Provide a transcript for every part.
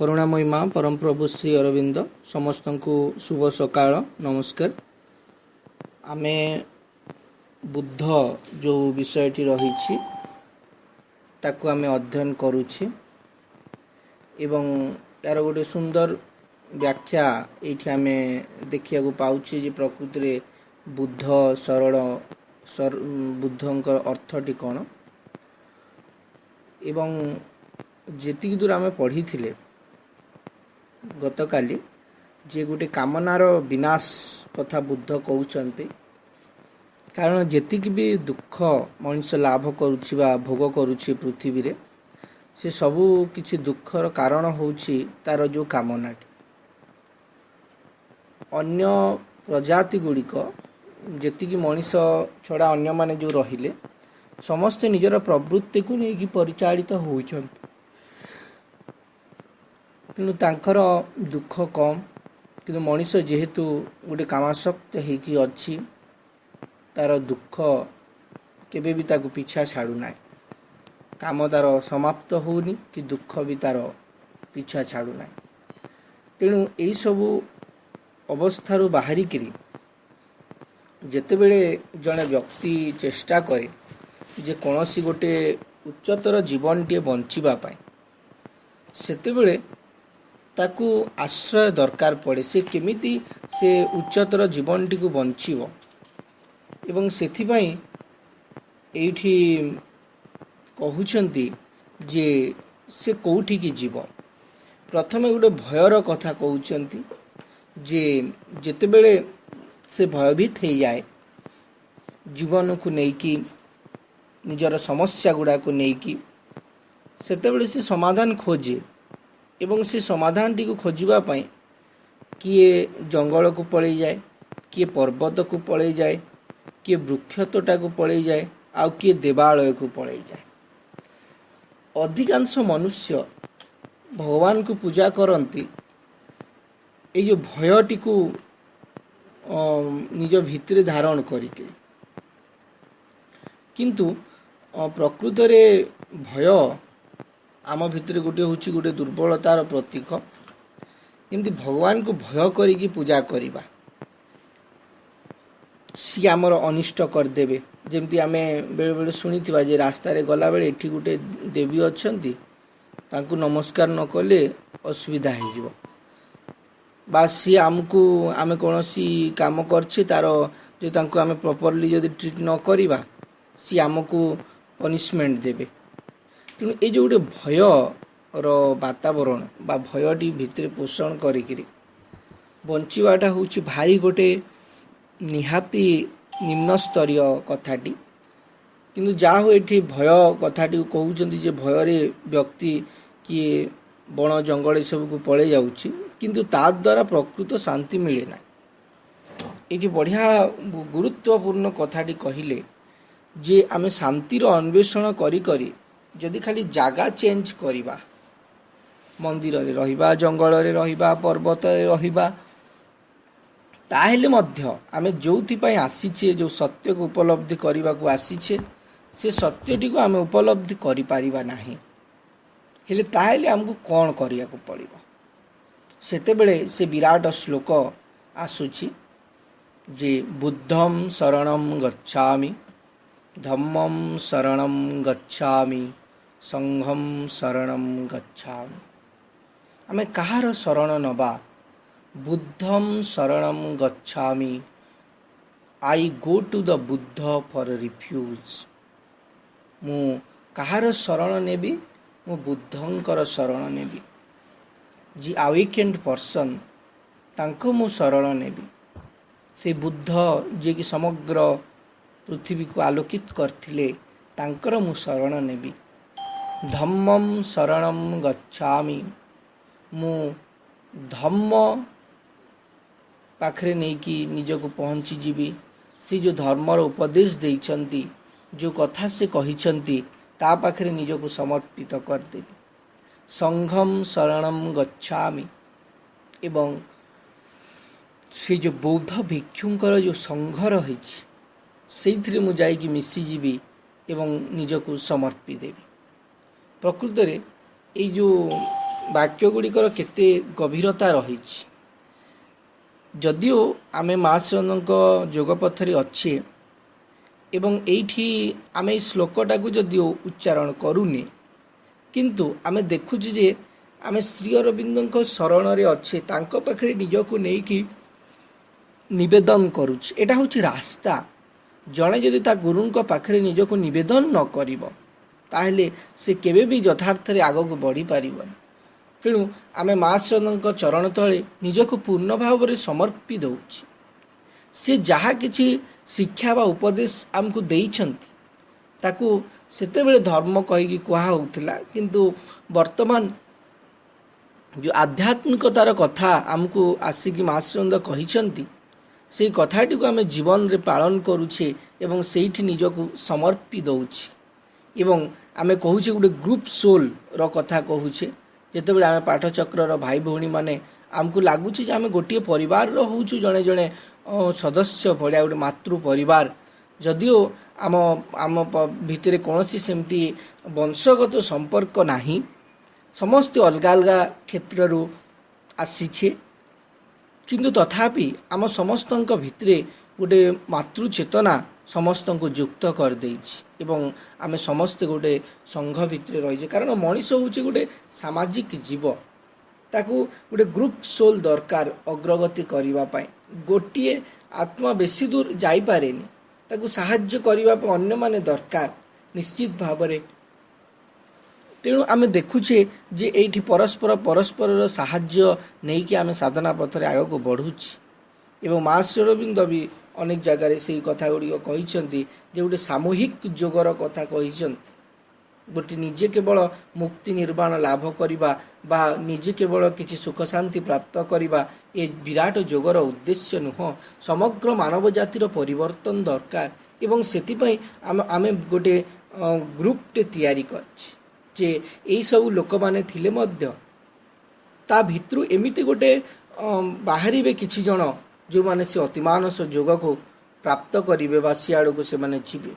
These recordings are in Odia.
करुणामयी माँ परम प्रभु श्री अरविंद समस्त को शुभ सकाळ नमस्कार। आमे बुद्ध जो विषयटी रही ताकू आमे अध्ययन करुछि एवं यार गोटे सुंदर व्याख्या ये आमे देखिया को पाउछि जे प्रकृति रे बुद्ध सरल बुद्धंकर अर्थटी कौन एवं जेतिक दूर आमे पढ़ी थिले गतकाली जे गोटे कामनार विनाश कथा बुद्ध कहउचंती। कारण जेतिक भी दुख मनुष्य लाभ करुछि बा भोग करुछि पृथ्वी रे से सबू किछि दुखर कारण होउछि तार जो कामनाटी। अन्य प्रजाति गुड़िक जेतिकी मनुष्य छड़ा अन्य माने जो रहिले समस्त निजर प्रवृत्ति को लेकिन परिचालित होउछंती। तेणु तांकर दुख कम किंतु मनुष्य जेहेतु गोटे कामासक्त होइकी अछि तार दुख केबे भी ताकू पीछा छाड़ू ना। काम तार समाप्त होनी कि दुख भी तार पीछा छाड़ू ना। तेणु यही सबू अवस्थारू बाहरी करी जेतेबेले जड़े व्यक्ति चेष्टा करे जे कौनसी गोटे उच्चतर जीवन टे बंचिबा पाए सेतेबेले ताकू आश्रय दरकार पड़े। से केमिति से उच्चतर जीवन टी को बंचिबो एवं सेथिपाई एठी कहउछंती जे से कोठी की जीव। प्रथमे गोटे भयर कथा कहउछंती जे जेतेबेले से भयभीत हो जाए जीवन को नेकी निजर समस्या गुड़ा को नेकी सेतेबेले से समाधान खोजे एवं से समाधान टी को खोजिबा पाई किए जंगल को पड़े जाए, किए पर्वत को पड़े जाए, किए वृक्षतोटा को पड़े जाए, आउ किए देवालय को पड़े जाए। अधिकांश मनुष्य भगवान को पूजा करती ये जो भयटी को निज भितर धारण करिके किंतु प्रकृत रे भय आम भितर गोटे हूँ गोटे दुर्बलतार प्रतीक। एमती भगवान को भय करिकी पूजा करिबा सी आमर अनिष्ट करदेवे। जमती आमे बेले बेले शुणिथिबा जे रास्ता रे गला बेले एठी गोटे देवी अछंती तांकु नमस्कार न कले असुविधा हो बा सी आमको आमे कोनोसी काम करछि तार जे तांकु आमे प्रॉपर्ली जदि ट्रीट न करिबा सी आमको पनिशमेंट देबे। तेणु ये जो गोटे भय वातावरण बा भयटी भितर पोषण करिकिरी बंचिवाटा होछि भारी गोटे निहाती निम्न स्तरीय कथाटी। किंतु जा हो एठी भय कथाटी कहउचंती जे भयरे व्यक्ति किए बण जंगल सब को पड़े जाउछि किंतु ता द्वारा प्रकृत शांति मिले ना। एठी बढ़िया गुरुत्वपूर्ण कथाटी कहिले जे आमे शांतिर अन्वेषण करी करी जदि खाली जागा चेंज करिबा मंदिर रे रहिबा, जंगल रे रहिबा, पर्वत रे रहिबा ताहेले मध्य आमे जोथि पई आसीछे जो सत्य को उपलब्धि करिबा को आसीछे से सत्यटी को आमे उपलब्धि करि पारिबा नाही। हेले ताहेले हमको कोन करिया को पड़िबो सेते बेले से विराट श्लोक आसुछि जे बुद्धं शरणं गच्छामि, धम्मं शरणं गच्छामि, संघं शरणं गच्छामि। आमे कहार शरण नबा बुद्धं शरणं गच्छामि। I go to the Buddha for refuge. मु कहार शरण नेबी मु बुद्धंकर शरण नेबी। जी अवेकेंड पर्सन तांको मु शरण नेबी। से बुद्ध जे कि समग्र पृथ्वी को आलोकित करथिले तांकर मु शरण नेबी। धम्मं शरणं गच्छामि। मु धम्म पाखरे नहीं कि निज को पहुँची जीवी। से जो धर्मर उपदेश देइछंती जो कथा से कहिछंती ता पाखरे निज को समर्पित कर देबी। संघं शरणं गच्छामि। एवं से जो बौद्ध भिक्षुंकर जो संघ रही से मु जाइकी मिशीजी एवं निज को समर्पी देवी। प्रकृत रे ये जो ବାକ୍ୟ ଗୁଡ଼ିକର କେତେ ଗଭୀରତା ରହିଛି। ଯଦିଓ ଆମେ ମା ଶରଣଙ୍କ ଯୋଗ ପଥରେ ଅଛେ ଏବଂ ଏଇଠି ଆମେ ଏଇ ଶ୍ଲୋକଟାକୁ ଯଦିଓ ଉଚ୍ଚାରଣ କରୁନେ, କିନ୍ତୁ ଆମେ ଦେଖୁଛୁ ଯେ ଆମେ ଶ୍ରୀ ଅରବିନ୍ଦଙ୍କ ଶରଣରେ ଅଛେ, ତାଙ୍କ ପାଖରେ ନିଜକୁ ନେଇକି ନିବେଦନ କରୁଛି। ଏଇଟା ହେଉଛି ରାସ୍ତା। ଜଣେ ଯଦି ତା ଗୁରୁଙ୍କ ପାଖରେ ନିଜକୁ ନିବେଦନ ନ କରିବ, ତାହେଲେ ସେ କେବେ ବି ଯଥାର୍ଥରେ ଆଗକୁ ବଢ଼ିପାରିବନି। ତେଣୁ ଆମେ ମା ଶରଣଙ୍କ ଚରଣ ତଳେ ନିଜକୁ ପୂର୍ଣ୍ଣ ଭାବରେ ସମର୍ପି ଦେଉଛି। ସେ ଯାହା କିଛି ଶିକ୍ଷା ବା ଉପଦେଶ ଆମକୁ ଦେଇଛନ୍ତି, ତାକୁ ସେତେବେଳେ ଧର୍ମ କହିକି କୁହାହେଉଥିଲା, କିନ୍ତୁ ବର୍ତ୍ତମାନ ଯେଉଁ ଆଧ୍ୟାତ୍ମିକତାର କଥା ଆମକୁ ଆସିକି ମା ଶରଣ କହିଛନ୍ତି, ସେଇ କଥାଟିକୁ ଆମେ ଜୀବନରେ ପାଳନ କରୁଛେ ଏବଂ ସେଇଠି ନିଜକୁ ସମର୍ପି ଦେଉଛେ। ଏବଂ ଆମେ କହୁଛେ ଗୋଟେ ଗ୍ରୁପ୍ ସୋଲ୍ର କଥା କହୁଛେ। ଯେତେବେଳେ ଆମେ ପାଠଚକ୍ରର ଭାଇ ଭଉଣୀମାନେ, ଆମକୁ ଲାଗୁଛି ଯେ ଆମେ ଗୋଟିଏ ପରିବାରର ହେଉଛୁ, ଜଣେ ଜଣେ ସଦସ୍ୟ ଭଳିଆ, ଗୋଟେ ମାତୃ ପରିବାର। ଯଦିଓ ଆମ ଭିତରେ କୌଣସି ସେମିତି ବଂଶଗତ ସମ୍ପର୍କ ନାହିଁ, ସମସ୍ତେ ଅଲଗା ଅଲଗା କ୍ଷେତ୍ରରୁ ଆସିଛେ, କିନ୍ତୁ ତଥାପି ଆମ ସମସ୍ତଙ୍କ ଭିତରେ ଗୋଟେ ମାତୃ ଚେତନା ସମସ୍ତଙ୍କୁ ଯୁକ୍ତ କରିଦେଇଛି ଏବଂ ଆମେ ସମସ୍ତେ ଗୋଟେ ସଂଘ ଭିତରେ ରହିଛେ। କାରଣ ମଣିଷ ହେଉଛି ଗୋଟେ ସାମାଜିକ ଜୀବ, ତାକୁ ଗୋଟେ ଗ୍ରୁପ୍ ସୋଲ୍ ଦରକାର ଅଗ୍ରଗତି କରିବା ପାଇଁ। ଗୋଟିଏ ଆତ୍ମା ବେଶୀ ଦୂର ଯାଇପାରେନି, ତାକୁ ସାହାଯ୍ୟ କରିବା ପାଇଁ ଅନ୍ୟମାନେ ଦରକାର ନିଶ୍ଚିତ ଭାବରେ। ତେଣୁ ଆମେ ଦେଖୁଛେ ଯେ ଏଇଠି ପରସ୍ପରର ସାହାଯ୍ୟ ନେଇକି ଆମେ ସାଧନା ପଥରେ ଆଗକୁ ବଢ଼ୁଛି। ଏବଂ ମା ଶ୍ରୀ ଅରବିନ୍ଦ ବି ଅନେକ ଜାଗାରେ ସେଇ କଥା ଗୁଡ଼ିକ କହିଛନ୍ତି, ଯେ ଗୋଟେ ସାମୂହିକ ଯୋଗର କଥା କହିଛନ୍ତି। ଗୋଟେ ନିଜେ କେବଳ ମୁକ୍ତି ନିର୍ବାଣ ଲାଭ କରିବା ବା ନିଜେ କେବଳ କିଛି ସୁଖ ଶାନ୍ତି ପ୍ରାପ୍ତ କରିବା ଏ ବିରାଟ ଯୋଗର ଉଦ୍ଦେଶ୍ୟ ନୁହଁ। ସମଗ୍ର ମାନବ ଜାତିର ପରିବର୍ତ୍ତନ ଦରକାର ଏବଂ ସେଥିପାଇଁ ଆମେ ଗୋଟେ ଗ୍ରୁପଟେ ତିଆରି କରିଛେ, ଯେ ଏଇସବୁ ଲୋକମାନେ ଥିଲେ ମଧ୍ୟ ତା ଭିତରୁ ଏମିତି ଗୋଟେ ବାହାରିବେ କିଛି ଜଣ, ଯେଉଁମାନେ ସେ ଅତିମାନସ ଯୋଗକୁ ପ୍ରାପ୍ତ କରିବେ ବା ସିଆଡ଼କୁ ସେମାନେ ଯିବେ।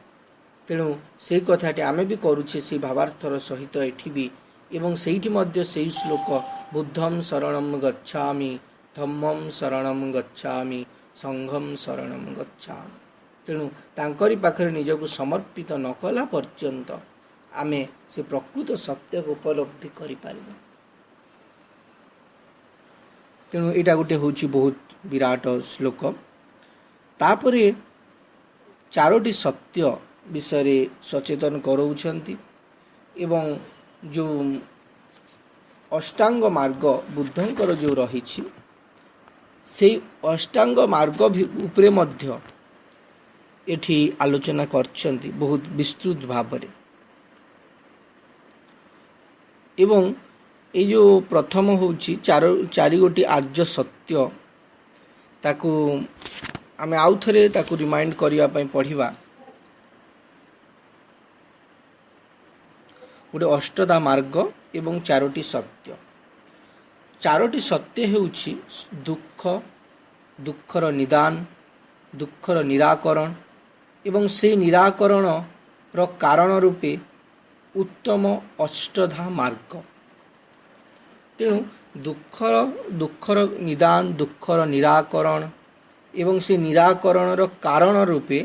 ତେଣୁ ସେଇ କଥାଟି ଆମେ ବି କରୁଛେ ସେଇ ଭାବାର୍ଥର ସହିତ ଏଠି ବି। ଏବଂ ସେଇଠି ମଧ୍ୟ ସେଇ ଶ୍ଲୋକ ବୁଦ୍ଧଂ ଶରଣଂ ଗଚ୍ଛାମି, ଧମ୍ମଂ ଶରଣଂ ଗଚ୍ଛାମି, ସଂଘଂ ଶରଣଂ ଗଚ୍ଛାମି। ତେଣୁ ତାଙ୍କରି ପାଖରେ ନିଜକୁ ସମର୍ପିତ ନ କଲା ପର୍ଯ୍ୟନ୍ତ ଆମେ ସେ ପ୍ରକୃତ ସତ୍ୟକୁ ଉପଲବ୍ଧି କରିପାରିବା। ତେଣୁ ଏଇଟା ଗୋଟେ ହେଉଛି ବହୁତ ବିରାଟ ଶ୍ଲୋକ। ତାପରେ 4ଟି ସତ୍ୟ ବିଷୟରେ ସଚେତନ କରାଉଛନ୍ତି ଏବଂ ଯେଉଁ ଅଷ୍ଟାଙ୍ଗ ମାର୍ଗ ବୁଦ୍ଧଙ୍କର ଯେଉଁ ରହିଛି, ସେଇ ଅଷ୍ଟାଙ୍ଗ ମାର୍ଗ ଉପରେ ମଧ୍ୟ ଏଠି ଆଲୋଚନା କରିଛନ୍ତି ବହୁତ ବିସ୍ତୃତ ଭାବରେ। ଏବଂ ଏଇ ଯେଉଁ ପ୍ରଥମ ହେଉଛି 4 ଗୋଟି ଆର୍ଯ୍ୟ ସତ୍ୟ, ତାକୁ ଆମେ ଆଉଥରେ ତାକୁ ରିମାଇଣ୍ଡ କରିବା ପାଇଁ ପଢ଼ିବା। ଗୋଟେ ଅଷ୍ଟଧା ମାର୍ଗ ଏବଂ 4ଟି ସତ୍ୟ। 4ଟି ସତ୍ୟ ହେଉଛି ଦୁଃଖ, ଦୁଃଖର ନିଦାନ, ଦୁଃଖର ନିରାକରଣ ଏବଂ ସେଇ ନିରାକରଣର କାରଣ ରୂପେ ଉତ୍ତମ ଅଷ୍ଟଧା ମାର୍ଗ। ତେଣୁ ଦୁଃଖର ନିଦାନ, ଦୁଃଖର ନିରାକରଣ ଏବଂ ସେ ନିରାକରଣର କାରଣ ରୂପେ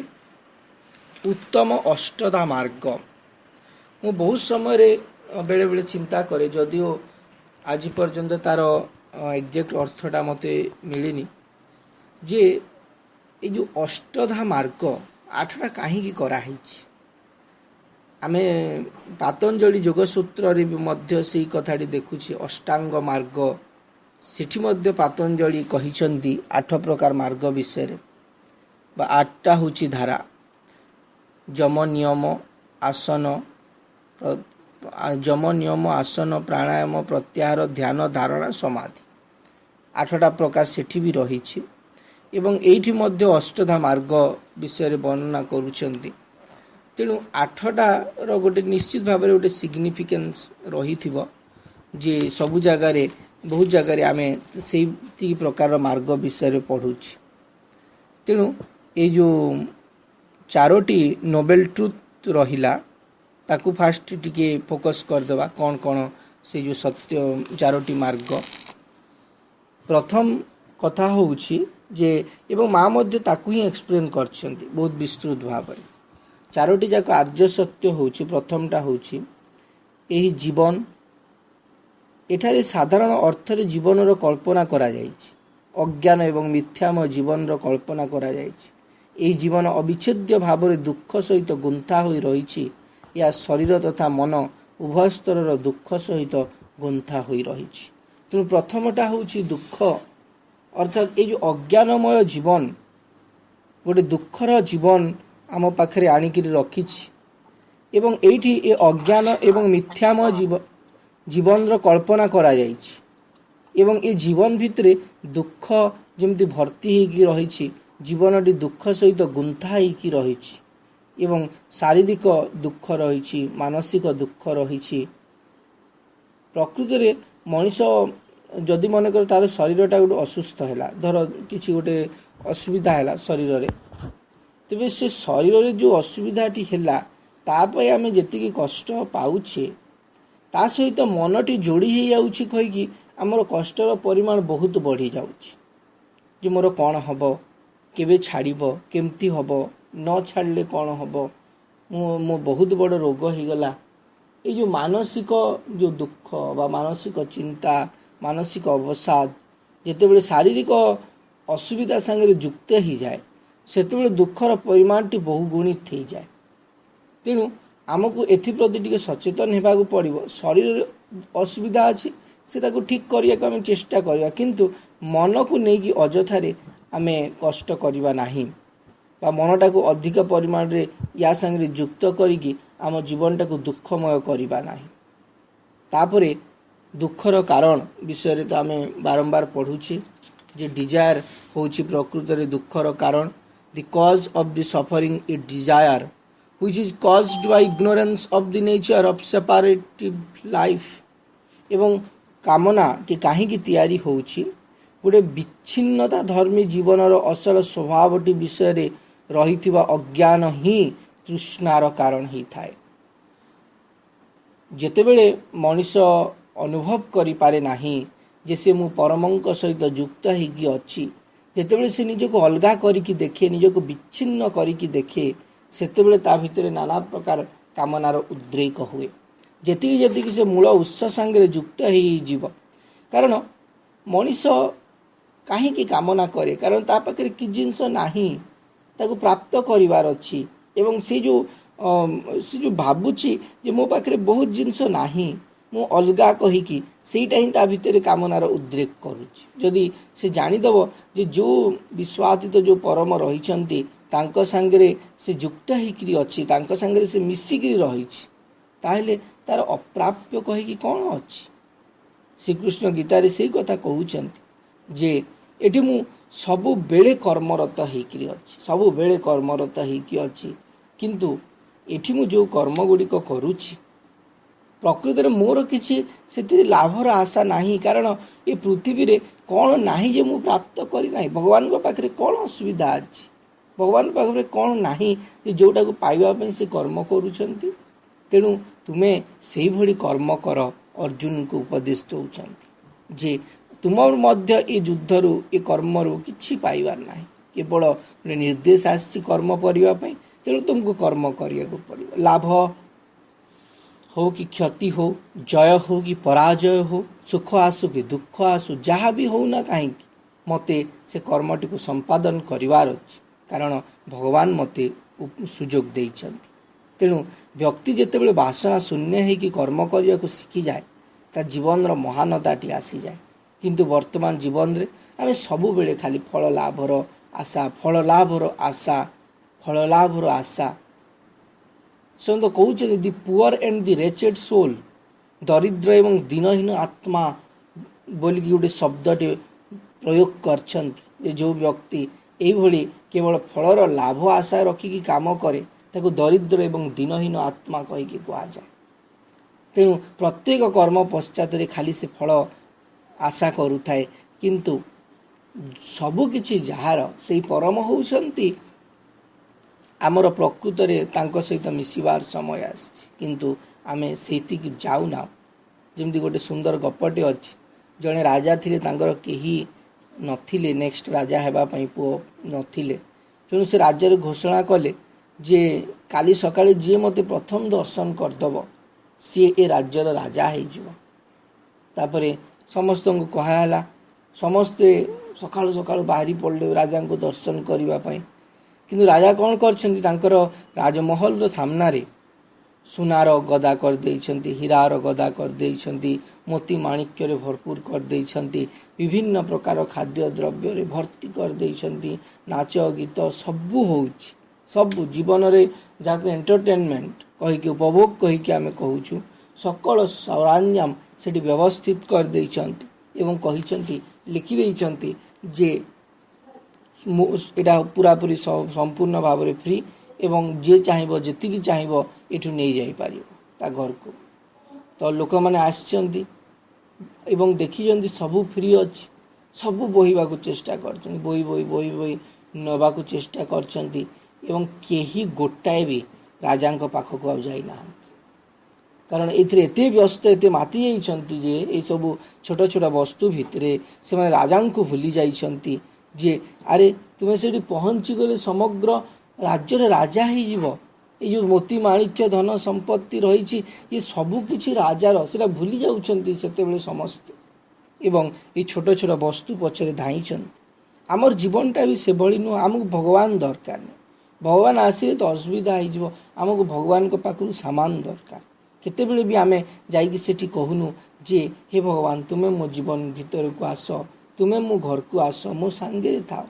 ଉତ୍ତମ ଅଷ୍ଟଧା ମାର୍ଗ। ମୁଁ ବହୁତ ସମୟରେ ବେଳେବେଳେ ଚିନ୍ତା କରେ, ଯଦିଓ ଆଜି ପର୍ଯ୍ୟନ୍ତ ତାର ଏକ୍ଜାକ୍ଟ ଅର୍ଥଟା ମୋତେ ମିଳିନି, ଯେ ଏଇ ଯେଉଁ ଅଷ୍ଟଧା ମାର୍ଗ 8ଟା କାହିଁକି କରାହେଇଛି। ଆମେ ପାତଞ୍ଜଳି ଯୋଗସୂତ୍ରରେ ବି ମଧ୍ୟ ସେଇ କଥାଟି ଦେଖୁଛି, ଅଷ୍ଟାଙ୍ଗ ମାର୍ଗ। ସେଠି ମଧ୍ୟ ପାତଞ୍ଜଳି କହିଛନ୍ତି 8 ପ୍ରକାର ମାର୍ଗ ବିଷୟରେ, ବା 8ଟା ହେଉଛି ଧାରା। ଯମ ନିୟମ ଆସନ ପ୍ରାଣାୟାମ ପ୍ରତ୍ୟାହାର ଧ୍ୟାନ ଧାରଣା ସମାଧି, 8ଟା ପ୍ରକାର ସେଠି ବି ରହିଛି। ଏବଂ ଏଇଠି ମଧ୍ୟ ଅଷ୍ଟଧା ମାର୍ଗ ବିଷୟରେ ବର୍ଣ୍ଣନା କରୁଛନ୍ତି। ତେଣୁ 8ଟାର ଗୋଟେ ନିଶ୍ଚିତ ଭାବରେ ଗୋଟେ ସିଗ୍ନିଫିକାନ୍ସ ରହିଥିବ, ଯେ ସବୁ ଜାଗାରେ ବହୁତ ଜାଗାରେ ଆମେ ସେଇ ପ୍ରକାରର ମାର୍ଗ ବିଷୟରେ ପଢ଼ୁଛି। ତେଣୁ ଏଇ ଯେଉଁ 4ଟି ନୋବେଲ ଟ୍ରୁଥ୍ ରହିଲା, ତାକୁ ଫାଷ୍ଟ ଟିକେ ଫୋକସ୍ କରିଦେବା, କ'ଣ से जो सत्य चारोटी मार्ग प्रथम कथा होउछि जे एवं माँ मध्य ताकू ही एक्सप्लेन करछन्ति बहुत विस्तृत भाव में चारोटी जाक आर्य सत्य होउछि प्रथमटा होउछि एही जीवन एठारे साधारण अर्थरे जीवनर कल्पना करा जाइछि अज्ञान एवं मिथ्यामय जीवनर कल्पना करा जाइछि एही जीवन अविच्छेद्य भाव में दुख सहित गुंथा होई रहिछि या शरीर तथा मन उभय स्तरर दुख सहित गुंथा होई रहिछि तेणु प्रथमटा होउछि दुख अर्थात ये जो अज्ञानमय जीवन गोटे दुखर जीवन आम पाखे आणिकी रखिछि एवं एठी ए अज्ञान एवं मिथ्यामय जीवन कल्पना करा जाइछि एवं ए जीवन भितरे दुख जेमती भर्ती होगी रही जीवनटी दुख सहित गुंथा होगी रही एवं शारीरिक दुख रही मानसिक दुख रही प्रकृति में मनीष जदि मन कर तार शरीरटा गोटे असुस्थ है धर किसी गोटे असुविधा है शरीर में तेज से शरीर में जो असुविधाटी है तापाई आम जी कष्ट पाऊे ता सहित मनटी जोड़ी हो जाऊँगी कहीकि आमर कष्टर परिमाण बहुत बढ़ी जाऊँगी मोर कौन हम केवे छाड़ब केमती हम न छाड़ले कौन हम मो बहुत बड़ रोग हो गला ये जो मानसिक जो दुख बा मानसिक चिंता मानसिक अवसाद जिते शारीरिक असुविधा सांगे युक्त हो जाए से दुखर परिमाणटी बहुगुणित हो जाए तेणु आमको एप्रति टे सचेतन होगा पड़ो शरीर असुविधा अच्छी से ठीक करने को आम चेष्टा करवा किंतु मन को लेकिन अजथारे आम कष्ट करवा नहीं बा मनटा को अधिक परिमाण रे या संगे युक्त करिकी आम जीवनटा को दुखमय करवा नहीं तापरे दुखर कारण विषय तो आम बारंबार पढ़ुचे जे डिजायर होची प्रकृत रे दुखर कारण the cause of the suffering is desire which is caused by ignorance of the nature of separative life एवं कामना टी कहीं तैयारी होची गोटे विच्छिन्नता धर्मी जीवनर असल स्वभावटी विषय रे रही अज्ञान ही तृष्णार कारण ही थाए जेतेबेले मनीष अनुभव करि पारे नाही जे से मु परमंक सहित युक्त होगी अच्छी जेतेबेले से निजको अलगा करिकी देखे निजको विच्छिन्न करिकी देखे सेतेबेले ता भितरे नाना प्रकार कामनार उद्रेक हुए जेतिकी से मूल उत्स सांगे युक्त हो कारण मनीष कहीं कामना करे कारण ता पाखे कि जिनस नाही ताको प्राप्त करिवार अछि एवं से जो भाबुची जे मो पाखे बहुत जिनस नाही मु अलगा कहीकि सेटा ही ता भितर कामनार उद्रेक करुछि जदि से जानिदब जे जो विश्वातीत जो परम रहिछन्ति तांको सांगरे से युक्त होकर अच्छी तांको सांगरे से मिसिकी रही ताहले तार अप्राप्य कहीकि कौन अच्छी श्रीकृष्ण गीतारे से कथा कहउछन्ति जे एठी मु सबु बेले कर्मरत होकर अच्छी सबु बेले कर्मरत होकर अच्छी किंतु एठी मु जो कर्म गुड़िक करुछि प्रकृत में मोर किसी से लाभर आशा नहीं कारण ये पृथ्वी रे कौन नहीं जे मु प्राप्त करी भगवान पाखे कौन असुविधा अच्छी भगवान पाखे कौन नहीं जोटा को पाइबा से कर्म करुँच तेणु तुम्हें से भली कर्म कर अर्जुन को उपदेश दौरान जे तुम मध्य ये युद्धरु ये कर्मरु किछि पाइबार नहीं केवल निर्देश आसी कर्म करने तेणु तुमको कर्म करने को पड़ो लाभ हो कि क्षति हो जय हो कि पराजय हो सुख आसु कि दुख आसु जहाँ भी हो ना कहीं मते से कर्मटी को संपादन करिवार अछि कारण भगवान मते सुजोग देइछन्ति तेणु व्यक्ति जेतेबेले वासना शून्य है कि कर्म करने को शिखी जाए ता जीवन महानताटी आसी जाए किंतु वर्तमान जीवन रे आमे सबु बेले खाली फल लाभर आशा फल लाभर आशा फल लाभर आशा से तो कहते the poor and the wretched soul दरिद्र एवं दीनहीन आत्मा बोलिकी गोटे शब्दटे प्रयोग करछन्ति जो व्यक्ति एभली केवल फलर लाभ आशा रखिकी काम करे ताको दरिद्र एवं दीनहीन आत्मा कहीकि कहुए तेणु प्रत्येक कर्म पश्चात खाली से फल आशा करुए किंतु सबुकिछि जार से परम होउछन्ति आमर प्रकृत रे तांको सहित मिसिबार समय आछि किंतु आमे सेति जाऊना ଯେମିତି ଗୋଟେ ସୁନ୍ଦର ଗପଟେ ଅଛି। ଜଣେ ରାଜା ଥିଲେ, ତାଙ୍କର କେହି ନଥିଲେ, ନେକ୍ସଟ ରାଜା ହେବା ପାଇଁ ପୁଅ ନଥିଲେ। ତେଣୁ ସେ ରାଜ୍ୟରେ ଘୋଷଣା କଲେ ଯେ କାଲି ସକାଳେ ଯିଏ ମୋତେ ପ୍ରଥମ ଦର୍ଶନ କରିଦେବ ସିଏ ଏ ରାଜ୍ୟର ରାଜା ହେଇଯିବ। ତାପରେ ସମସ୍ତଙ୍କୁ କୁହାହେଲା, ସମସ୍ତେ ସକାଳୁ ସକାଳୁ ବାହାରି ପଡ଼ିଲେ ରାଜାଙ୍କୁ ଦର୍ଶନ କରିବା ପାଇଁ। କିନ୍ତୁ ରାଜା କ'ଣ କରିଛନ୍ତି, ତାଙ୍କର ରାଜମହଲର ସାମ୍ନାରେ ସୁନାର ଗଦା କରିଦେଇଛନ୍ତି, ହୀରାର ଗଦା କରିଦେଇଛନ୍ତି, ମୋତି ମାଣିକ୍ୟରେ ଭରପୁର କରିଦେଇଛନ୍ତି, ବିଭିନ୍ନ ପ୍ରକାର ଖାଦ୍ୟ ଦ୍ରବ୍ୟରେ ଭର୍ତ୍ତି କରିଦେଇଛନ୍ତି, ନାଚ ଗୀତ ସବୁ ହେଉଛି। ସବୁ ଜୀବନରେ ଯାହାକୁ ଏଣ୍ଟରଟେନମେଣ୍ଟ କହିକି, ଉପଭୋଗ କହିକି ଆମେ କହୁଛୁ, ସକଳ ସରଞ୍ଜାମ ସେଠି ବ୍ୟବସ୍ଥିତ କରିଦେଇଛନ୍ତି ଏବଂ କହିଛନ୍ତି, ଲେଖିଦେଇଛନ୍ତି ଯେ ଏଇଟା ପୁରାପୁରି ସମ୍ପୂର୍ଣ୍ଣ ଭାବରେ ଫ୍ରି ଏବଂ ଯିଏ ଚାହିଁବ, ଯେତିକି ଚାହିଁବ ଏଠୁ ନେଇଯାଇପାରିବ ତା ଘରକୁ। ତ ଲୋକମାନେ ଆସିଛନ୍ତି ଏବଂ ଦେଖିଛନ୍ତି ସବୁ ଫ୍ରି ଅଛି, ସବୁ ବୋହିବାକୁ ଚେଷ୍ଟା କରିଛନ୍ତି, ବୋହି ନେବାକୁ ଚେଷ୍ଟା କରିଛନ୍ତି ଏବଂ କେହି ଗୋଟାଏ ବି ରାଜାଙ୍କ ପାଖକୁ ଆଉ ଯାଇନାହାନ୍ତି। କାରଣ ଏଥିରେ ଏତେ ବ୍ୟସ୍ତ, ଏତେ ମାତି ଯାଇଛନ୍ତି ଯେ ଏସବୁ ଛୋଟ ଛୋଟ ବସ୍ତୁ ଭିତରେ ସେମାନେ ରାଜାଙ୍କୁ ଭୁଲି ଯାଇଛନ୍ତି ଯେ ଆରେ ତୁମେ ସେଠି ପହଞ୍ଚିଗଲେ ସମଗ୍ର ରାଜ୍ୟର ରାଜା ହେଇଯିବ। ଏଇ ଯେଉଁ ମୋତି ମାଣିକ୍ୟ ଧନ ସମ୍ପତ୍ତି ରହିଛି ଏ ସବୁ କିଛି ରାଜାର, ସେଟା ଭୁଲି ଯାଉଛନ୍ତି ସେତେବେଳେ ସମସ୍ତେ ଏବଂ ଏଇ ଛୋଟ ଛୋଟ ବସ୍ତୁ ପଛରେ ଧାଇଁଛନ୍ତି। ଆମର ଜୀବନଟା ବି ସେଭଳି ନୁହଁ। ଆମକୁ ଭଗବାନ ଦରକାର ନାହିଁ। ଭଗବାନ ଆସିଲେ ତ ଅସୁବିଧା ହେଇଯିବ। ଆମକୁ ଭଗବାନଙ୍କ ପାଖରୁ ସାମାନ ଦରକାର। କେତେବେଳେ ବି ଆମେ ଯାଇକି ସେଠି କହୁନୁ ଯେ ହେ ଭଗବାନ, ତୁମେ ମୋ ଜୀବନ ଭିତରକୁ ଆସ, ତୁମେ ମୋ ଘରକୁ ଆସ, ମୋ ସାଙ୍ଗରେ ଥାଅ।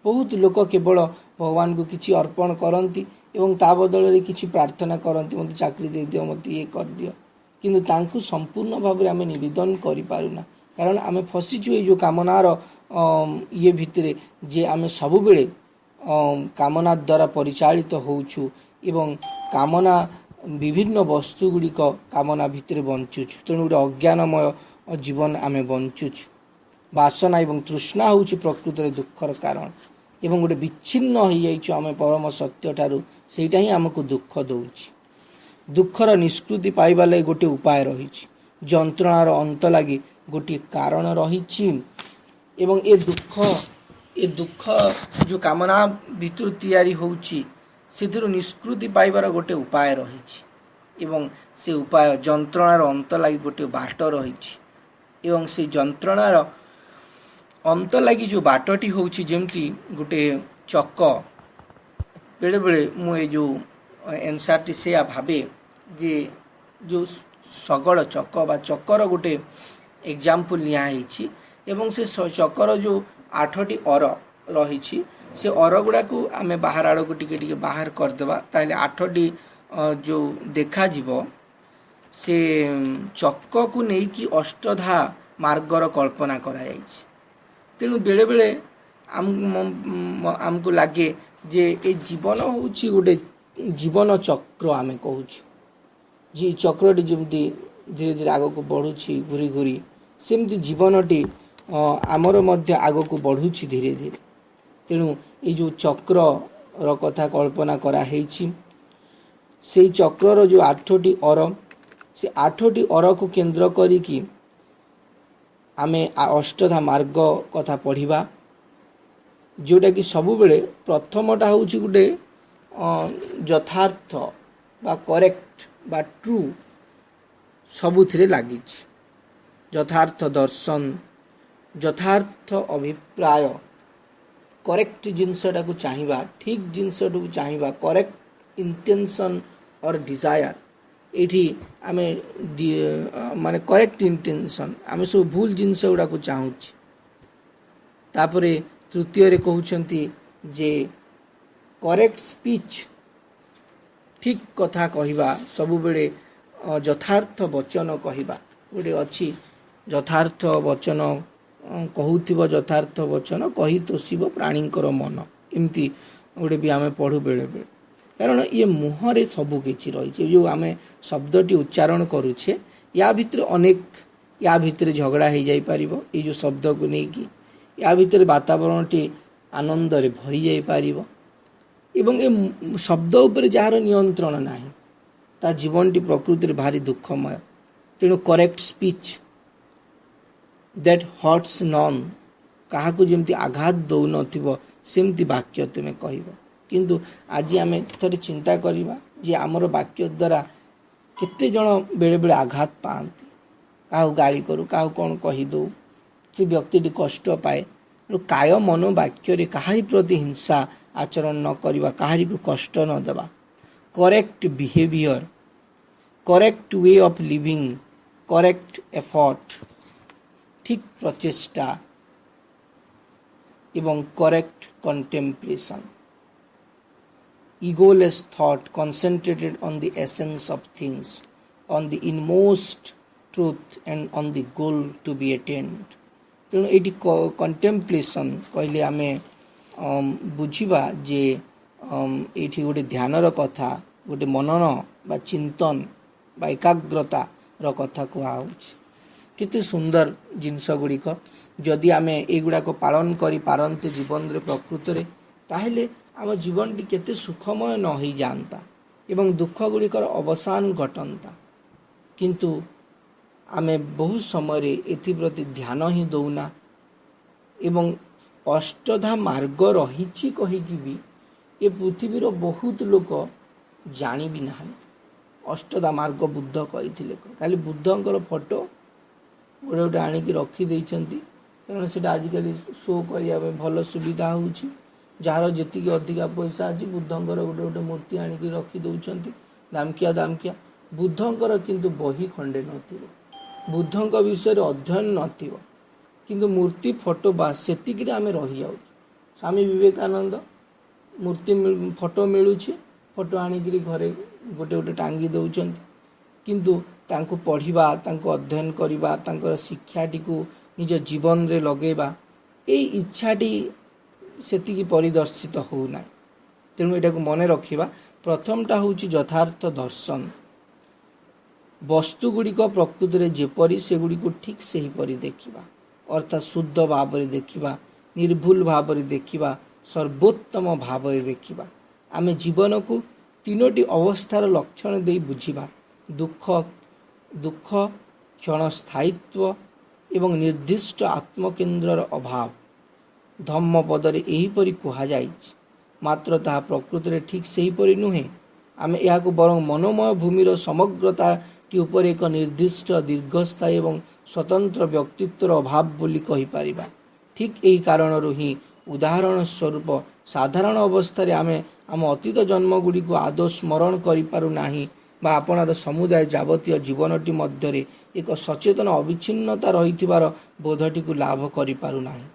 ବହୁତ ଲୋକ କେବଳ ଭଗବାନଙ୍କୁ କିଛି ଅର୍ପଣ କରନ୍ତି ଏବଂ ତା ବଦଳରେ କିଛି ପ୍ରାର୍ଥନା କରନ୍ତି, ମୋତେ ଚାକିରି ଦେଇଦିଅ, ମୋତେ ଇଏ କରିଦିଅ। କିନ୍ତୁ ତାଙ୍କୁ ସମ୍ପୂର୍ଣ୍ଣ ଭାବରେ ଆମେ ନିବେଦନ କରିପାରୁନା, କାରଣ ଆମେ ଫସିଛୁ ଏଇ ଯେଉଁ କାମନାର ଇଏ ଭିତରେ ଯେ ଆମେ ସବୁବେଳେ କାମନା ଦ୍ୱାରା ପରିଚାଳିତ ହେଉଛୁ ଏବଂ କାମନା ବିଭିନ୍ନ ବସ୍ତୁ ଗୁଡ଼ିକ କାମନା ଭିତରେ ବଞ୍ଚୁଛୁ। ତେଣୁ ଗୋଟେ ଅଜ୍ଞାନମୟ ଜୀବନ ଆମେ ବଞ୍ଚୁଛୁ। ବାସନା ଏବଂ ତୃଷ୍ଣା ହେଉଛି ପ୍ରକୃତରେ ଦୁଃଖର କାରଣ ଏବଂ ଗୋଟେ ବିଚ୍ଛିନ୍ନ ହୋଇଯାଇଛୁ ଆମେ ପରମ ସତ୍ୟଠାରୁ। ସେଇଟା ହିଁ ଆମକୁ ଦୁଃଖ ଦେଉଛି। ଦୁଃଖର ନିଷ୍କୃତି ପାଇବା ଲାଗି ଗୋଟିଏ ଉପାୟ ରହିଛି, ଯନ୍ତ୍ରଣାର ଅନ୍ତ ଲାଗି ଗୋଟିଏ କାରଣ ରହିଛି ଏବଂ ଏ ଦୁଃଖ ଯେଉଁ କାମନା ଭିତରୁ ତିଆରି ହେଉଛି ସେଥିରୁ ନିଷ୍କୃତି ପାଇବାର ଗୋଟିଏ ଉପାୟ ରହିଛି ଏବଂ ସେ ଉପାୟ, ଯନ୍ତ୍ରଣାର ଅନ୍ତ ଲାଗି ଗୋଟିଏ ବାଟ ରହିଛି ଏବଂ ସେ ଯନ୍ତ୍ରଣାର ଅନ୍ତ ଲାଗି ଯେଉଁ ବାଟଟି ହେଉଛି ଯେମିତି ଗୋଟେ ଚକ। ବେଳେବେଳେ ମୁଁ ଏଇ ଯେଉଁ ଏନ୍ସାରଟି ସେୟା ଭାବେ ଯେ ଯେଉଁ ଶଗଡ଼ ଚକ ବା ଚକର ଗୋଟେ ଏକ୍ଜାମ୍ପଲ୍ ନିଆ ହେଇଛି ଏବଂ ସେ ଚକର ଯେଉଁ 8ଟି ଅର ରହିଛି, ସେ ଅର ଗୁଡ଼ାକୁ ଆମେ ବାହାର ଆଡ଼କୁ ଟିକେ ଟିକେ ବାହାର କରିଦେବା, ତାହେଲେ 8ଟି ଯେଉଁ ଦେଖାଯିବ ସେ ଚକକୁ ନେଇକି ଅଷ୍ଟଧା ମାର୍ଗର କଳ୍ପନା କରାଯାଇଛି। ତେଣୁ ବେଳେବେଳେ ଆମକୁ ଲାଗେ ଯେ ଏ ଜୀବନ ହେଉଛି ଗୋଟେ ଜୀବନ ଚକ୍ର ଆମେ କହୁଛୁ। ଯେ ଚକ୍ରଟି ଯେମିତି ଧୀରେ ଧୀରେ ଆଗକୁ ବଢ଼ୁଛି ଘୁରି ଘୁରି, ସେମିତି ଜୀବନଟି ଆମର ମଧ୍ୟ ଆଗକୁ ବଢ଼ୁଛି ଧୀରେ ଧୀରେ। ତେଣୁ ଏଇ ଯେଉଁ ଚକ୍ରର କଥା କଳ୍ପନା କରାହେଇଛି, ସେଇ ଚକ୍ରର ଯେଉଁ 8ଟି ଅର, ସେ 8ଟି ଅରକୁ କେନ୍ଦ୍ର କରିକି ଆମେ ଅଷ୍ଟଧା ମାର୍ଗ କଥା ପଢ଼ିବା, ଯେଉଁଟାକି ସବୁବେଳେ ପ୍ରଥମଟା ହେଉଛି ଗୋଟେ ଯଥାର୍ଥ ବା କରେକ୍ଟ ବା ଟ୍ରୁ ସବୁଥିରେ ଲାଗିଛି। ଯଥାର୍ଥ ଦର୍ଶନ, ଯଥାର୍ଥ ଅଭିପ୍ରାୟ, କରେକ୍ଟ ଜିନିଷଟାକୁ ଚାହିଁବା, ଠିକ୍ ଜିନିଷଟାକୁ ଚାହିଁବା, କରେକ୍ଟ ଇଣ୍ଟେନସନ୍ ଅର୍ ଡିଜାୟାର। ଏଇଠି ଆମେ ମାନେ କରେକ୍ଟ ଇଣ୍ଟେନସନ୍, ଆମେ ସବୁ ଭୁଲ ଜିନିଷ ଗୁଡ଼ାକୁ ଚାହୁଁଛି। ତାପରେ ତୃତୀୟରେ କହୁଛନ୍ତି ଯେ କରେକ୍ଟ ସ୍ପିଚ୍, ଠିକ୍ କଥା କହିବା, ସବୁବେଳେ ଯଥାର୍ଥ ବଚନ କହିବା। ଗୋଟେ ଅଛି ଯଥାର୍ଥ ବଚନ କହୁଥିବ, ଯଥାର୍ଥ ବଚନ କହି ତୋଷିବ ପ୍ରାଣୀଙ୍କର ମନ, ଏମିତି ଗୋଟେ ବି ଆମେ ପଢ଼ୁ ବେଳେବେଳେ। କାରଣ ଇଏ ମୁହଁରେ ସବୁ କିଛି ରହିଛି। ଯେଉଁ ଆମେ ଶବ୍ଦଟି ଉଚ୍ଚାରଣ କରୁଛେ ୟା ଭିତରେ ଅନେକ, ୟା ଭିତରେ ଝଗଡ଼ା ହେଇଯାଇପାରିବ ଏଇ ଯେଉଁ ଶବ୍ଦକୁ ନେଇକି, ୟା ଭିତରେ ବାତାବରଣଟି ଆନନ୍ଦରେ ଭରି ଯାଇପାରିବ ଏବଂ ଏ ଶବ୍ଦ ଉପରେ ଯାହାର ନିୟନ୍ତ୍ରଣ ନାହିଁ ତା ଜୀବନଟି ପ୍ରକୃତିରେ ଭାରି ଦୁଃଖମୟ। ତେଣୁ କରେକ୍ଟ ସ୍ପିଚ୍ ଦ୍ୟାଟ୍ ହର୍ଟସ୍ ନନ୍, କାହାକୁ ଯେମିତି ଆଘାତ ଦେଉନଥିବ ସେମିତି ବାକ୍ୟ ତୁମେ କହିବ। କିନ୍ତୁ ଆଜି ଆମେ ଥରେ ଚିନ୍ତା କରିବା ଯେ ଆମର ବାକ୍ୟ ଦ୍ୱାରା କେତେ ଜଣ ବେଳେବେଳେ ଆଘାତ ପାଆନ୍ତି। କାହାକୁ ଗାଳି କରୁ, କାହାକୁ କ'ଣ କହିଦେଉ, ସେ ବ୍ୟକ୍ତିଟି କଷ୍ଟ ପାଏ। ତେଣୁ କାୟ ମନ ବାକ୍ୟରେ କାହାରି ପ୍ରତି ହିଂସା ଆଚରଣ ନ କରିବା, କାହାରିକୁ କଷ୍ଟ ନ ଦେବା। Correct behaviour, correct way of living, correct effort, ଠିକ୍ ପ୍ରଚେଷ୍ଟା ଏବଂ correct contemplation. Egoless thought concentrated on the essence of things, on the inmost truth and on the goal to be attained. ତେଣୁ ଏଇଠି କଣ୍ଟେମ୍ପଲେସନ୍ କହିଲେ ଆମେ ବୁଝିବା ଯେ ଏଇଠି ଗୋଟେ ଧ୍ୟାନର କଥା, ଗୋଟେ ମନନ ବା ଚିନ୍ତନ ବା ଏକାଗ୍ରତାର କଥା କୁହାହେଉଛି। କେତେ ସୁନ୍ଦର ଜିନିଷ ଗୁଡ଼ିକ ଯଦି ଆମେ ଏଗୁଡ଼ାକ ପାଳନ କରିପାରନ୍ତେ ଜୀବନରେ ପ୍ରକୃତରେ, ତାହେଲେ ଆମ ଜୀବନଟି କେତେ ସୁଖମୟ ନ ହେଇଯାଆନ୍ତା ଏବଂ ଦୁଃଖ ଗୁଡ଼ିକର ଅବସାନ ଘଟନ୍ତା। କିନ୍ତୁ ଆମେ ବହୁ ସମୟରେ ଏଥିପ୍ରତି ଧ୍ୟାନ ହିଁ ଦେଉନା ଏବଂ ଅଷ୍ଟଧା ମାର୍ଗ ରହିଛି କହିକି ବି ଏ ପୃଥିବୀର ବହୁତ ଲୋକ ଜାଣି ବି ନାହାନ୍ତି। ଅଷ୍ଟଧା ମାର୍ଗ ବୁଦ୍ଧ କହିଥିଲେ, ଖାଲି ବୁଦ୍ଧଙ୍କର ଫଟୋ ଗୋଟେ ଗୋଟେ ଆଣିକି ରଖିଦେଇଛନ୍ତି, କାରଣ ସେଇଟା ଆଜିକାଲି ଶୋ କରିବା ପାଇଁ ଭଲ ସୁବିଧା ହେଉଛି। ଯାହାର ଯେତିକି ଅଧିକା ପଇସା ଅଛି ବୁଦ୍ଧଙ୍କର ଗୋଟେ ଗୋଟେ ମୂର୍ତ୍ତି ଆଣିକି ରଖିଦେଉଛନ୍ତି, ଦାମକିଆ ଦାମକିଆ। ବୁଦ୍ଧଙ୍କର କିନ୍ତୁ ବହି ଖଣ୍ଡେ ନଥିବ, ବୁଦ୍ଧଙ୍କ ବିଷୟରେ ଅଧ୍ୟୟନ ନଥିବ, କିନ୍ତୁ ମୂର୍ତ୍ତି ଫଟୋ ବାସ୍ ସେତିକିରେ ଆମେ ରହିଯାଉଛୁ। ସ୍ୱାମୀ ବିବେକାନନ୍ଦ ମୂର୍ତ୍ତି ଫଟୋ ମିଳୁଛି, ଫଟୋ ଆଣିକିରି ଘରେ ଗୋଟେ ଗୋଟେ ଟାଙ୍ଗି ଦେଉଛନ୍ତି, କିନ୍ତୁ ତାଙ୍କୁ ପଢ଼ିବା, ତାଙ୍କୁ ଅଧ୍ୟୟନ କରିବା, ତାଙ୍କର ଶିକ୍ଷାଟିକୁ ନିଜ ଜୀବନରେ ଲଗେଇବା, ଏଇ ଇଚ୍ଛାଟି ସେତିକି ପରିଦର୍ଶିତ ହେଉନାହିଁ। ତେଣୁ ଏଟାକୁ ମନେ ରଖିବା। ପ୍ରଥମଟା ହେଉଛି ଯଥାର୍ଥ ଦର୍ଶନ। ବସ୍ତୁ ଗୁଡ଼ିକ ପ୍ରକୃତିରେ ଯେପରି ସେଗୁଡ଼ିକୁ ଠିକ୍ ସେହିପରି ଦେଖିବା, ଅର୍ଥାତ୍ ଶୁଦ୍ଧ ଭାବରେ ଦେଖିବା, ନିର୍ଭୁଲ ଭାବରେ ଦେଖିବା, ସର୍ବୋତ୍ତମ ଭାବରେ ଦେଖିବା। ଆମେ ଜୀବନକୁ ତିନୋଟି ଅବସ୍ଥାର ଲକ୍ଷଣ ଦେଇ ବୁଝିବା: ଦୁଃଖ, କ୍ଷଣସ୍ଥାୟିତ୍ୱ ଏବଂ ନିର୍ଦ୍ଦିଷ୍ଟ ଆତ୍ମକେନ୍ଦ୍ରର ଅଭାବ। ଧମ୍ମପଦରେ ଏହିପରି କୁହାଯାଇଛି, ମାତ୍ର ତାହା ପ୍ରକୃତିରେ ଠିକ୍ ସେହିପରି ନୁହେଁ। ଆମେ ଏହାକୁ ବରଂ ମନୋମୟ ଭୂମିର ସମଗ୍ରତାଟି ଉପରେ ଏକ ନିର୍ଦ୍ଦିଷ୍ଟ ଦୀର୍ଘସ୍ଥାୟୀ ଏବଂ ସ୍ୱତନ୍ତ୍ର ବ୍ୟକ୍ତିତ୍ୱର ଅଭାବ ବୋଲି କହିପାରିବା। ଠିକ୍ ଏହି କାରଣରୁ ହିଁ ଉଦାହରଣ ସ୍ୱରୂପ ସାଧାରଣ ଅବସ୍ଥାରେ ଆମେ ଆମ ଅତୀତ ଜନ୍ମଗୁଡ଼ିକୁ ଆଦୌ ସ୍ମରଣ କରିପାରୁ ନାହିଁ ବା ଆପଣାର ସମୁଦାୟ ଯାବତୀୟ ଜୀବନଟି ମଧ୍ୟରେ ଏକ ସଚେତନ ଅବିଚ୍ଛିନ୍ନତା ରହିଥିବାର ବୋଧଟିକୁ ଲାଭ କରିପାରୁ ନାହିଁ।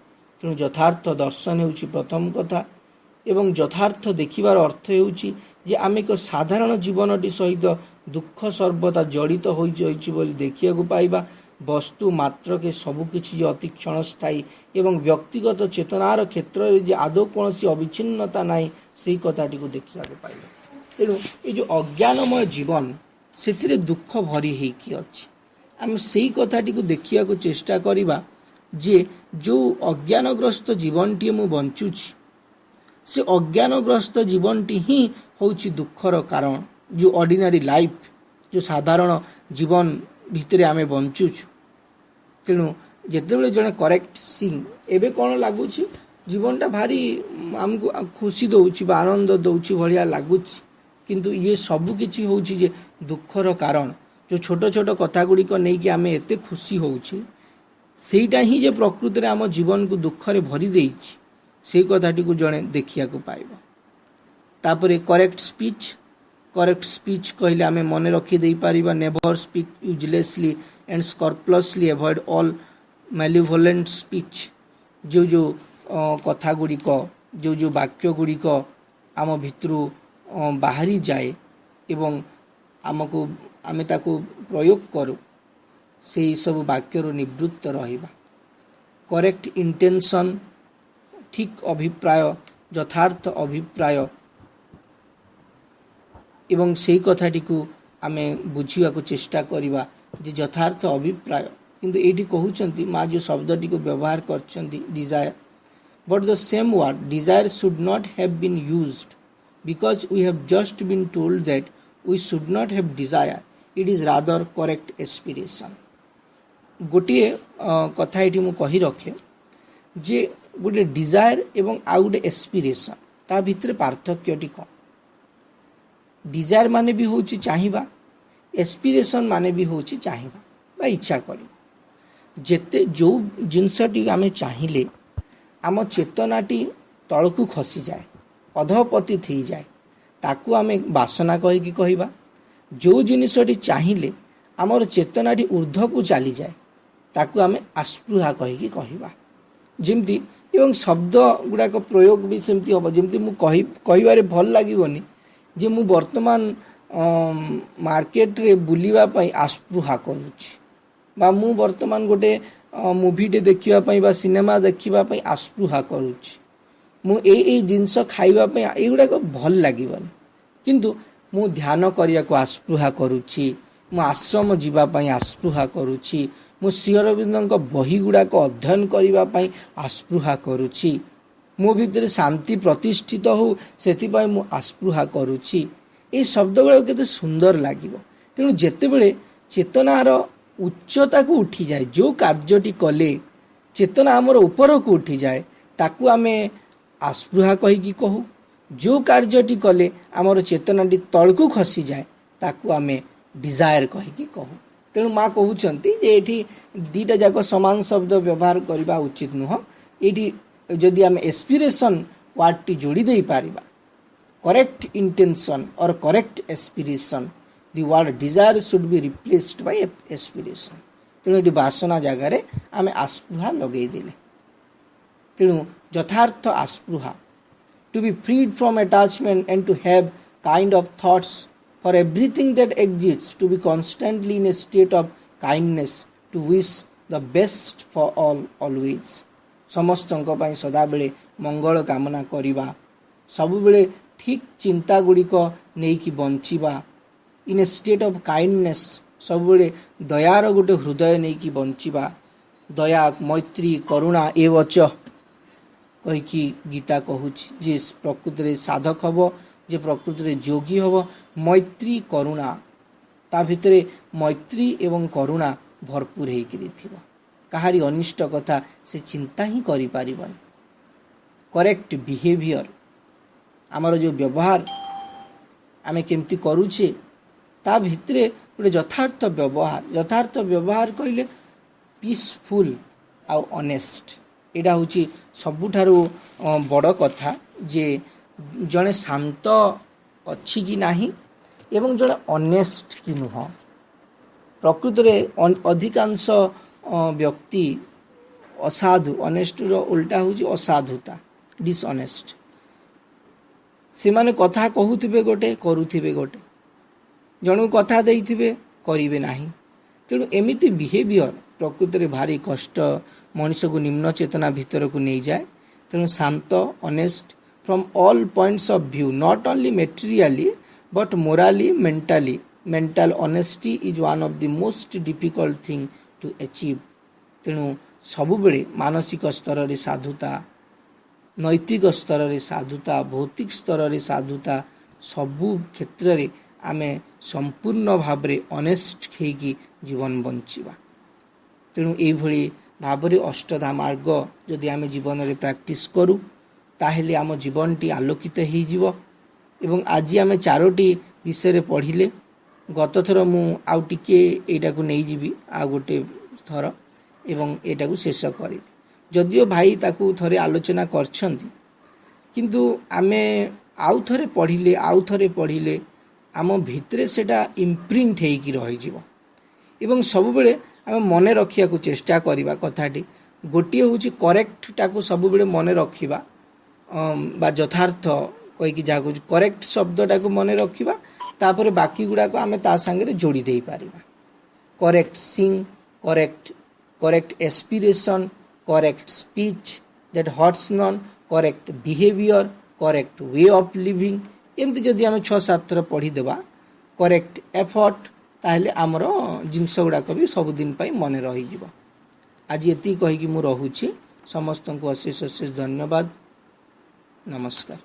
ତେଣୁ ଯଥାର୍ଥ ଦର୍ଶନ ହେଉଛି ପ୍ରଥମ କଥା ଏବଂ ଯଥାର୍ଥ ଦେଖିବାର ଅର୍ଥ ହେଉଛି ଯେ ଆମେ ଏକ ସାଧାରଣ ଜୀବନଟି ସହିତ ଦୁଃଖ ସର୍ବଦା ଜଡ଼ିତ ହୋଇଯାଇଛି ବୋଲି ଦେଖିବାକୁ ପାଇବା। ବସ୍ତୁ ମାତ୍ରକେ ସବୁକିଛି ଯେ ଅତି କ୍ଷଣସ୍ଥାୟୀ ଏବଂ ବ୍ୟକ୍ତିଗତ ଚେତନାର କ୍ଷେତ୍ରରେ ଯେ ଆଦୌ କୌଣସି ଅବିଚ୍ଛିନ୍ନତା ନାହିଁ ସେହି କଥାଟିକୁ ଦେଖିବାକୁ ପାଇବା। ତେଣୁ ଏ ଯେଉଁ ଅଜ୍ଞାନମୟ ଜୀବନ, ସେଥିରେ ଦୁଃଖ ଭରି ହେଇକି ଅଛି। ଆମେ ସେଇ କଥାଟିକୁ ଦେଖିବାକୁ ଚେଷ୍ଟା କରିବା ଯେ ଯେଉଁ ଅଜ୍ଞାନଗ୍ରସ୍ତ ଜୀବନଟିଏ ମୁଁ ବଞ୍ଚୁଛି, ସେ ଅଜ୍ଞାନଗ୍ରସ୍ତ ଜୀବନଟି ହିଁ ହେଉଛି ଦୁଃଖର କାରଣ। ଯେଉଁ ଅର୍ଡ଼ିନାରୀ ଲାଇଫ୍, ଯେଉଁ ସାଧାରଣ ଜୀବନ ଭିତରେ ଆମେ ବଞ୍ଚୁଛୁ। ତେଣୁ ଯେତେବେଳେ ଜଣେ କରେକ୍ଟ ସିଂ, ଏବେ କ'ଣ ଲାଗୁଛି ଜୀବନଟା ଭାରି ଆମକୁ ଖୁସି ଦେଉଛି ବା ଆନନ୍ଦ ଦେଉଛି ଭଳିଆ ଲାଗୁଛି, କିନ୍ତୁ ଇଏ ସବୁ କିଛି ହେଉଛି ଯେ ଦୁଃଖର କାରଣ। ଯେଉଁ ଛୋଟ ଛୋଟ କଥା ଗୁଡ଼ିକ ନେଇକି ଆମେ ଏତେ ଖୁସି ହେଉଛୁ, ସେଇଟା ହିଁ ଯେ ପ୍ରକୃତିରେ ଆମ ଜୀବନକୁ ଦୁଃଖରେ ଭରି ଦେଇଛି, ସେଇ କଥାଟିକୁ ଜଣେ ଦେଖିବାକୁ ପାଇବ। ତାପରେ କରେକ୍ଟ ସ୍ପିଚ୍ କହିଲେ ଆମେ ମନେ ରଖିଦେଇପାରିବା, never speak uselessly and scrupulously, avoid all malevolent speech. ଯେଉଁ କଥା ଗୁଡ଼ିକ, ଯେଉଁ ବାକ୍ୟ ଗୁଡ଼ିକ ଆମ ଭିତରୁ ବାହାରି ଯାଏ ଏବଂ ଆମେ ତାକୁ ପ୍ରୟୋଗ କରୁ, ସେହି ସବୁ ବାକ୍ୟରୁ ନିବୃତ୍ତ ରହିବା। କରେକ୍ଟ ଇଣ୍ଟେନସନ୍, ଠିକ୍ ଅଭିପ୍ରାୟ, ଯଥାର୍ଥ ଅଭିପ୍ରାୟ ଏବଂ ସେହି କଥାଟିକୁ ଆମେ ବୁଝିବାକୁ ଚେଷ୍ଟା କରିବା ଯେ ଯଥାର୍ଥ ଅଭିପ୍ରାୟ। କିନ୍ତୁ ଏଇଠି କହୁଛନ୍ତି, ମା ଯେଉଁ ଶବ୍ଦଟିକୁ ବ୍ୟବହାର କରିଛନ୍ତି desire, but the same word desire should not have been used because we have just been told that we should not have desire. It is rather correct aspiration. गोटे कथा ये मुझे कही रखे जे गोटे डिजायर एवं आउ गोटे एस्पिरेशन ता भितर पार्थक्यटी कौन। डिजायर माने भी होची चाहिबा, एस्पिरेशन माने भी होची चाहिबा बा इच्छा करी। जेते जो जिनसटी आमे चाहिले आम चेतनाटी तलकू खसी जाए, अधपतित हो जाए, ताकू आमे वासना कहीकि कहबा। जो जिनसटी चाहिले आमर चेतनाटी ऊर्ध्व को चली जाए, ताकू आमे आस्पृहा कहीकि कहबा। जेमती एवं शब्द गुड़ाक प्रयोग भी सेमती हम, जमती मु कहिबारे भल लागिबनी जे मु वर्तमान मार्केट रे बुलिबा पई आस्पृहा करूछि, बा मु वर्तमान गोटे मुवीटे देखिबा पई बा सिनेमा देखिबा पई आस्पृहा करूछि, मु ए जिनस खाइबा पई एगुड़ाक भल लागिबनी, किंतु मु ध्यान करिया को आस्पृहा करूछि, मु आश्रम जीवा पई आस्पृहा करूछि, मु श्री अरविंदଙ୍କ बही गुड़ाक अध्ययन करिबा पई आस्पृहा करूछि, मो भितर शांति प्रतिष्ठित हो सेतिपाई मु आस्पृहा करूछि। ए शब्द गुड़ा केते सुंदर लागिबो। तेणु जेतेबेले चेतनार उच्चता को उठी जाए, जो कार्यटी कले चेतना आमर ऊपर को उठी जाए, ताकू आमे आस्पृहा कहीकि कहू। जो कार्यटी कले आमर चेतनाटी तलकू खसी जाए, ताकू आमे डिजायर कहीकि कहू। तेणु माँ कहउछंती जे एठी दीटा जाक समान शब्द व्यवहार करबा उचित नुह। एठी जदि आमे एस्पिरेशन वर्ड टी जोड़ी दे पारिबा, करेक्ट इंटेंशन और correct aspiration, the word desire should be replaced by aspiration. तेणु एठी वासना जगार आमे आस्पृहा लगे देले। तेणु यथार्थ आस्पृहा, to be freed from attachment and to have kind of thoughts for everything that exists, to be constantly in a state of kindness, to wish the best for all always। समस्तंक पई सदा बेले मंगल कामना करिबा, सब बेले ठीक चिंता गुड़िक नहीं कि बंचिबा, इन ए स्टेट ऑफ काइंडनेस, सब बेले दयार गोटे हृदय नहीं कि बंचिबा। दया मैत्री करुणा एवच कहीकि गीता कहूछि जे प्रकृति रे साधक हबो, जे प्रकृति रे जोगी हबो। मैत्री करुणा ता भितरे मैत्री एवं करुणा भरपूर हेकि थिबो। कहारी अनिष्ट कथा से चिंता ही करि पारिबन। करेक्ट बिहेवियर, आमर जो व्यवहार आमे केमती करूछे ता भितरे गोटे यथार्थ व्यवहार। यथार्थ व्यवहार कहले पीसफुल आ ऑनेस्ट, एटा होची सबुठारु बड़ कथा जे जड़े शांत अच्छी कि नाही एवं जड़े ऑनेस्ट कि नुह। प्रकृत में अधिकांश व्यक्ति असाधु, ऑनेस्ट रो उल्टा होची असाधुता, डिसऑनेस्ट। से माने कथा कहूथिबे गोटे करूथिबे गोटे, जणु कथा देइथिबे करिवे नाही। तेणु एमिति बिहेवियर प्रकृत में भारी कष्ट मनुष्य को निम्न चेतना भीतर को नहीं जाए। तेणु शांत honest from all points of view, not only materially but morally, mentally, mental honesty is one of the most difficult thing to achieve। तेणु सबु बेले मानसिक स्तर रे साधुता, नैतिक स्तर रे साधुता, भौतिक स्तर रे साधुता, सबु क्षेत्र रे आमे संपूर्ण भाव रे ऑनेस्ट हेकी जीवन बंचिबा। तेणु एई भली भाव रे अष्टधा मार्ग जदि आमे जीवन रे प्रैक्टिस करू, ताहेले आम जीवनटी आलोकित हो जीवो। एवं आज आम चारोटी विषय पढ़िले। गत थर मु आउ टिके एटा को नहीं जीवी आ गोटे थर एवं एटा को शेष करी। जदियो भाई ताकू थरे आलोचना करछंती, किंतु आमे आउ थरे पढ़िले आम भितरे सेटा इम्प्रिंट हेकी रही जीवो। एवं सब बेले आम मने रखिया को चेष्टा करिबा। कथाटी गोटिए होची करेक्ट टाको सब बेले मने रखिबा, बा यथार्थ कहीकि जहाँ करेक्ट शब्दटा को मन रखा, तापर बाकी गुड़ाक आम ता सांगे जोड़ी दे पारिबा। Correct thing, correct aspiration, correct speech that hurts none, correct behaviour, correct way of living, एमती जदि आम 6-7 थर पढ़ीदेवा, करेक्ट एफर्ट, ताहले आमर जिनस गुड़ाक भी सबुदिन मन रही। आज ये कहीकि मु रहुछि। समस्त को अशेष अशेष धन्यवाद। नमस्कार।